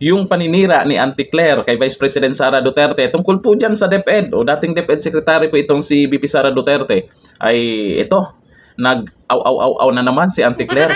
yung paninira ni Auntie Claire kay Vice President Sara Duterte tungkol po dyan sa DepEd o dating DepEd Secretary po itong si VP Sara Duterte ay ito, nag-aw-aw-aw na naman si Auntie Claire.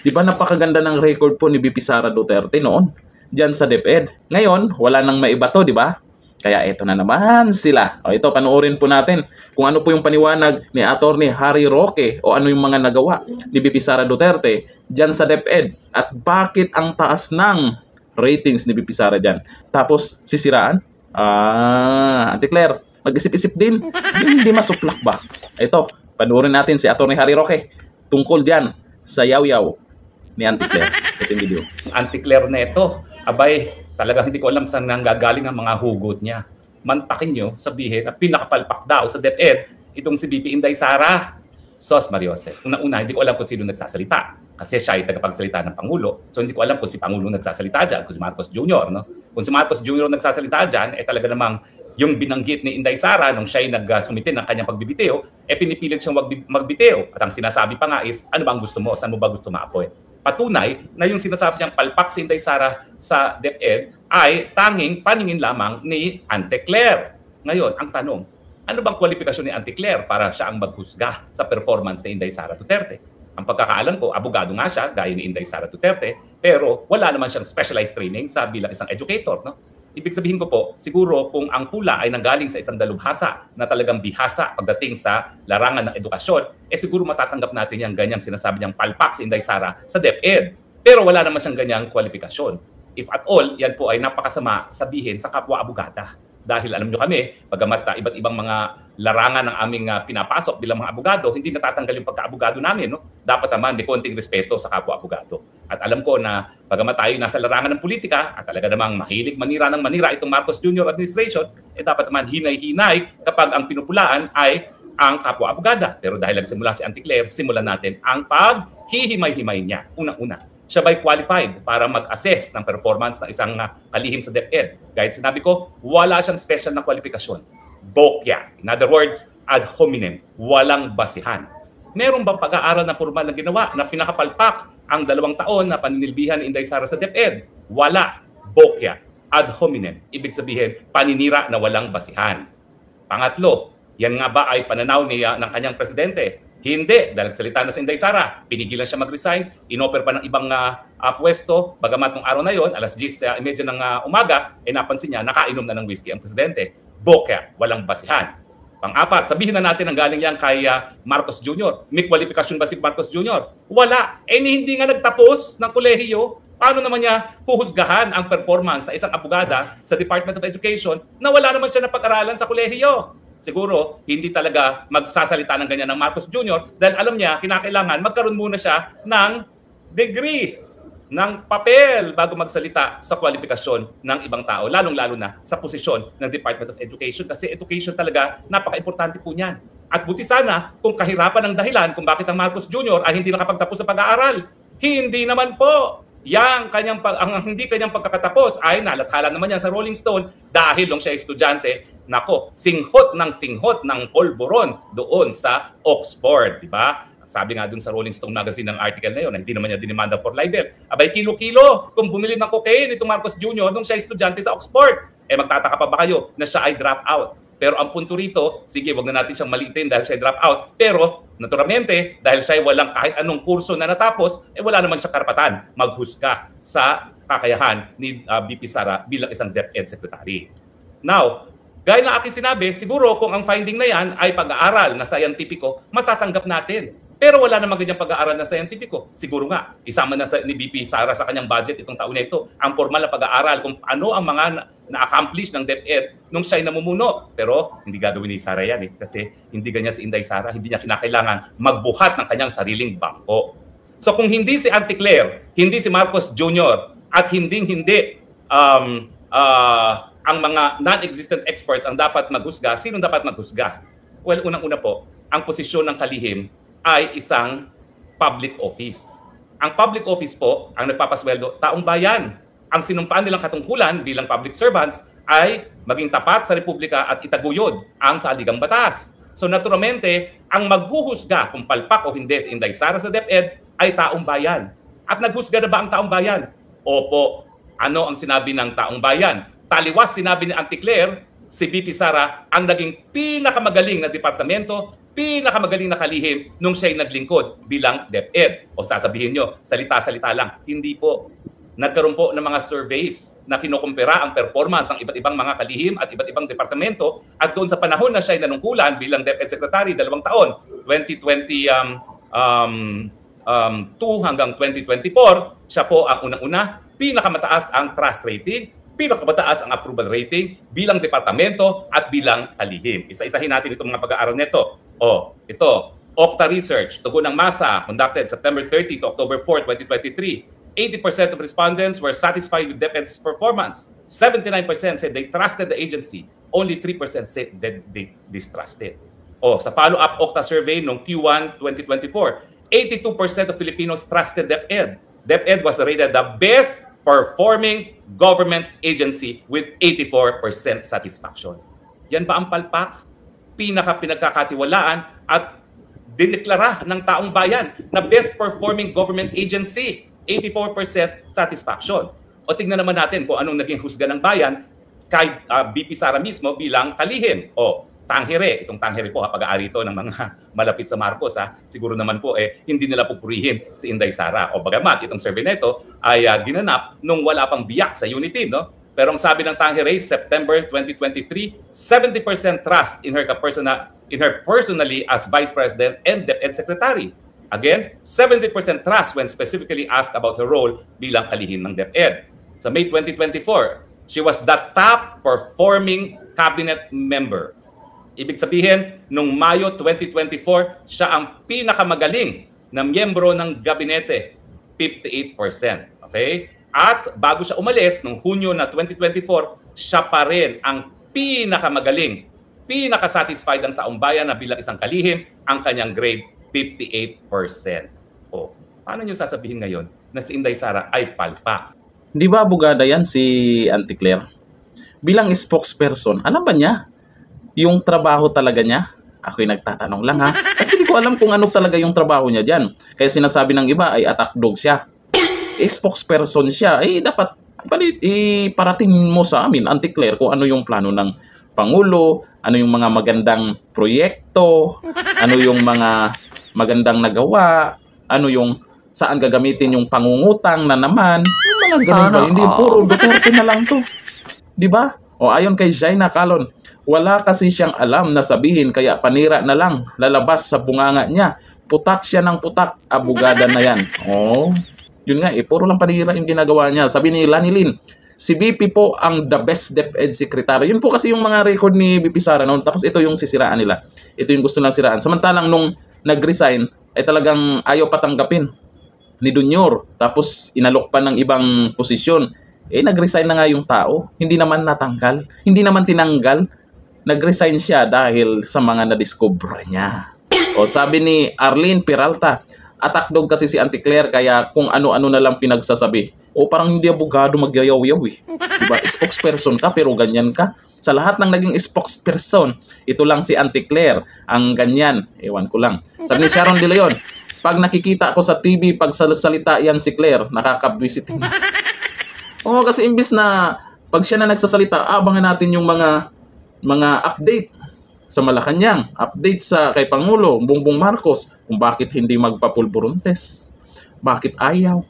Di ba napakaganda ng record po ni VP Sara Duterte noon dyan sa DepEd. Ngayon, wala nang maibato, di ba? Kaya ito na naman sila. O ito, panoorin po natin kung ano po yung paniwanag ni Attorney Harry Roque o ano yung mga nagawa ni VP Sara Duterte dyan sa DepEd at bakit ang taas ng ratings ni VP Sara dyan. Tapos, sisiraan? Auntie Claire, mag-isip-isip din. Hindi masuplak ba? Ito, panoorin natin si Attorney Harry Roque tungkol dyan sa yaw-yaw ni Auntie Claire. Ito yung video. Auntie Claire na ito, abay, talagang hindi ko alam saan nanggagaling ang mga hugot niya. Mantakin nyo, sabihin, at pinakapalpak daw sa DepEd, itong si VP Inday Sara. Sos Mariose. Una-una, hindi ko alam kung sino nagsasalita. Kasi siya ay tagapagsalita ng Pangulo. So hindi ko alam kung si Pangulo nagsasalita dyan, kung si Marcos Jr. No? Kung si Marcos Jr. nagsasalita dyan, talaga namang yung binanggit ni Inday Sara nung siya ay nagsumitin ng kanyang pagbibiteo, pinipilit siyang magbiteo. At ang sinasabi pa nga is, ano ba ang gusto mo? Saan mo ba gusto ma-appoint? Patunay na yung sinasabi niyang palpak si Inday Sara sa DepEd ay tanging paningin lamang ni Auntie Claire. Ngayon, ang tanong, ano bang kwalifikasyon ni Auntie Claire para siya ang maghusga sa performance ni Inday Sara Duterte? Ang pagkakaalam ko, abogado nga siya, gaya ni Inday Sara Duterte, pero wala naman siyang specialized training sa bilang isang educator. No? Ibig sabihin ko po, siguro kung ang pula ay nanggaling sa isang dalubhasa na talagang bihasa pagdating sa larangan ng edukasyon, siguro matatanggap natin yung ganyang sinasabi niyang palpak si Inday Sara sa DepEd. Pero wala naman siyang ganyang kwalifikasyon. If at all, yan po ay napakasama sabihin sa kapwa abogada. Dahil alam nyo kami, bagamat iba't ibang mga larangan ng aming pinapasok bilang mga abogado, hindi natatanggal yung pagka-abogado namin. No? Dapat naman may konting respeto sa kapwa-abogado. At alam ko na bagamat tayo nasa larangan ng politika at talaga namang mahilig manira ng manira itong Marcos Jr. administration, dapat naman hinay-hinay kapag ang pinupulaan ay ang kapwa-abogada. Pero dahil nagsimula si Auntie Claire, simulan natin ang paghihimay-himay niya. Unang-una, siya ba'y qualified para mag-assess ng performance ng isang kalihim sa DepEd? Gaya sinabi ko, wala siyang special na kwalifikasyon. Bokya. In other words, ad hominem. Walang basihan. Meron bang pag-aaral na formal na ginawa na pinakapalpak ang 2 taon na paninilbihan ni Inday Sara sa DepEd? Wala. Bokya. Ad hominem. Ibig sabihin, paninira na walang basihan. Pangatlo, yan nga ba ay pananaw niya ng kanyang presidente? Hindi, dahil salita na si Inday Sara, pinigilan siya mag-resign, inoffer pa ng ibang pwesto, bagamat nung araw na yon, alas 10:30 ng umaga, napansin niya, nakainom na ng whiskey ang presidente. Bokya, walang basihan. Pang-apat, sabihin na natin ang galing yan kay Marcos Jr. May kwalifikasyon ba si Marcos Jr.? Wala. Hindi nga nagtapos ng kolehiyo. Paano naman niya huhusgahan ang performance na isang abogada sa Department of Education na wala naman siya napag-aralan sa kolehiyo? Siguro, hindi talaga magsasalita ng ganyan ng Marcos Jr. dahil alam niya, kinakailangan magkaroon muna siya ng degree, ng papel bago magsalita sa kwalifikasyon ng ibang tao, lalong-lalo na sa posisyon ng Department of Education kasi education talaga, napaka-importante po niyan. At buti sana kung kahirapan ng dahilan kung bakit ang Marcos Jr. ay hindi nakapagtapos sa pag-aaral. Hindi naman po. Ang hindi kanyang pagkakatapos ay nalathala naman yan sa Rolling Stone dahil nung siya ay estudyante, nako, singhot ng polboron doon sa Oxford, di ba? Sabi nga dun sa Rolling Stone magazine ng article na yun, na hindi naman niya dinimanda for libel. Abay, kilo-kilo kung bumili ng cocaine itong Marcos Jr. nung siya ay estudyante sa Oxford. Magtataka pa ba kayo na siya ay drop out? Pero ang punto rito, sige, wag na natin siyang maliitin dahil siya ay drop out. Pero, naturalmente, dahil siya ay walang kahit anong kurso na natapos, wala naman siya karapatan maghusga sa kakayahan ni VP Sara bilang isang DepEd Secretary. Now, gaya ng aking sinabi, siguro kung ang finding na yan ay pag-aaral na scientifico, matatanggap natin. Pero wala namang ganyang pag-aaral na scientifico. Siguro nga, isama na ni VP Sara sa kanyang budget itong taon na ito, ang formal na pag-aaral kung ano ang mga na-accomplish ng DepEd nung siya'y namumuno. Pero hindi gagawin ni Sara yan kasi hindi ganyan si Inday Sara, hindi niya kinakailangan magbuhat ng kanyang sariling bangko. So kung hindi si Auntie Claire, hindi si Marcos Jr., at hindi ang mga non-existent experts ang dapat maghusga, sino dapat maghusga? Well, unang-una po, ang posisyon ng kalihim ay isang public office. Ang public office po, ang nagpapasweldo, taong bayan. Ang sinumpaan nilang katungkulan bilang public servants ay maging tapat sa Republika at itaguyod ang saligang batas. So naturalmente, ang maghuhusga kung palpak o hindi si Inday Sara sa DepEd ay taong bayan. At naghusga na ba ang taong bayan? Opo. Ano ang sinabi ng taong bayan? Taliwas sinabi ni Auntie Claire, si VP Sara ang naging pinakamagaling na departamento, pinakamagaling na kalihim nung siya'y naglingkod bilang DepEd. O sasabihin nyo, salita-salita lang. Hindi po. Nagkaroon po ng mga surveys na kinukumpira ang performance ng iba't ibang mga kalihim at iba't ibang departamento, at doon sa panahon na siya'y nanungkulan bilang DepEd Secretary, 2 taon, 2022 hanggang 2024, siya po ang unang-una, pinakamataas ang trust rating, pinakamataas ang approval rating bilang departamento at bilang kalihim. Isa-isahin natin itong mga pag-aaral nito. Ito, Okta Research, tugon ng masa, conducted September 30 to October 4, 2023. 80% of respondents were satisfied with DepEd's performance. 79% said they trusted the agency. Only 3% said that they distrusted. Sa follow-up Okta survey noong Q1 2024, 82% of Filipinos trusted DepEd. DepEd was rated the best performing government agency with 84% satisfaction. Yan ba ang palpak? Pinagkakatiwalaan at dineklara ng taong bayan na best performing government agency. 84% satisfaction. O tingnan naman natin kung anong naging husga ng bayan kay VP Sara mismo bilang kalihim. Tangere. Itong tangere po, pag-aari ito ng mga malapit sa Marcos. Siguro naman po, hindi nila pupurihin si Inday Sara. Bagamat itong survey na ito ay ginanap nung wala pang biyak sa unity, no? Pero ang sabi ng tangere, September 2023, 70% trust in her personally as Vice President and DepEd Secretary. Again, 70% trust when specifically asked about her role bilang kalihim ng DepEd. Sa May 2024, she was the top performing cabinet member. Ibig sabihin, noong Mayo 2024, siya ang pinakamagaling na miyembro ng gabinete, 58%. Okay? At bago siya umalis, noong Hunyo na 2024, siya pa rin ang pinakamagaling, pinakasatisfied ng taong bayan na bilang isang kalihim, ang kanyang grade 58%. Paano nyo sasabihin ngayon na si Inday Sara ay palpak? Di ba abogada yan si Auntie Claire? Bilang spokesperson, alam ba niya yung trabaho talaga niya? Ako'y nagtatanong lang kasi di ko alam kung ano talaga yung trabaho niya dyan. Kaya sinasabi ng iba ay attack dog siya. Spokesperson siya, dapat iparating mo sa amin, Auntie Claire, kung ano yung plano ng Pangulo, ano yung mga magandang proyekto, ano yung mga magandang nagawa, ano yung saan gagamitin yung pangungutang na naman, yung mga ganun ba? Hindi puro Duterte na lang to. Di ba? Ayon kay Jaina Calon, wala kasi siyang alam na sabihin kaya panira na lang, lalabas sa bunganga niya. Putak siya ng putak, abogada na yan. Yun nga puro lang panira yung ginagawa niya. Sabi ni Lanilin, si VP po ang the best DepEd Secretary. Yun po kasi yung mga record ni VP Sara noon. Tapos ito yung sisiraan nila. Ito yung gusto lang siraan. Samantalang nung nag-resign, ay talagang ayaw patanggapin ni Dunyor. Tapos inalok pa ng ibang posisyon. Nag-resign na nga yung tao. Hindi naman natanggal. Hindi naman tinanggal. Nag-resign siya dahil sa mga na-discover niya. Sabi ni Arlene Peralta, attack dog kasi si Auntie Claire kaya kung ano-ano na lang pinagsasabi. Parang hindi abogado magyayaw-yaw Diba? Spokesperson ka pero ganyan ka. Sa lahat ng naging spokesperson, ito lang si Auntie Claire ang ganyan. Ewan ko lang. Sabi ni Sharon De Leon, pag nakikita ko sa TV, pag salita yan si Claire, nakaka-visit. Kasi imbis na pag siya na nagsasalita, abangan natin yung mga update sa Malacanang, update sa kay Pangulo, Bongbong Marcos, kung bakit hindi magpapulburontes. Bakit ayaw?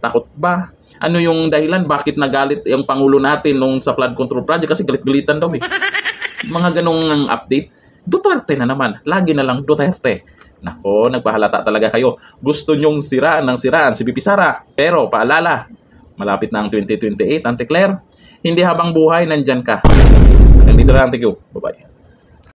Takot ba? Ano yung dahilan? Bakit nagalit yung Pangulo natin nung sa flood control project? Kasi galit-galitan daw Mga ganong update. Duterte na naman. Lagi na lang Duterte. Nako, nagpahalata talaga kayo. Gusto nyong siraan ng siraan si VP Sara. Pero paalala, malapit na ang 2028, Auntie Claire. Hindi habang buhay, nandyan ka. Hanggang dito lang. Thank you. Bye-bye.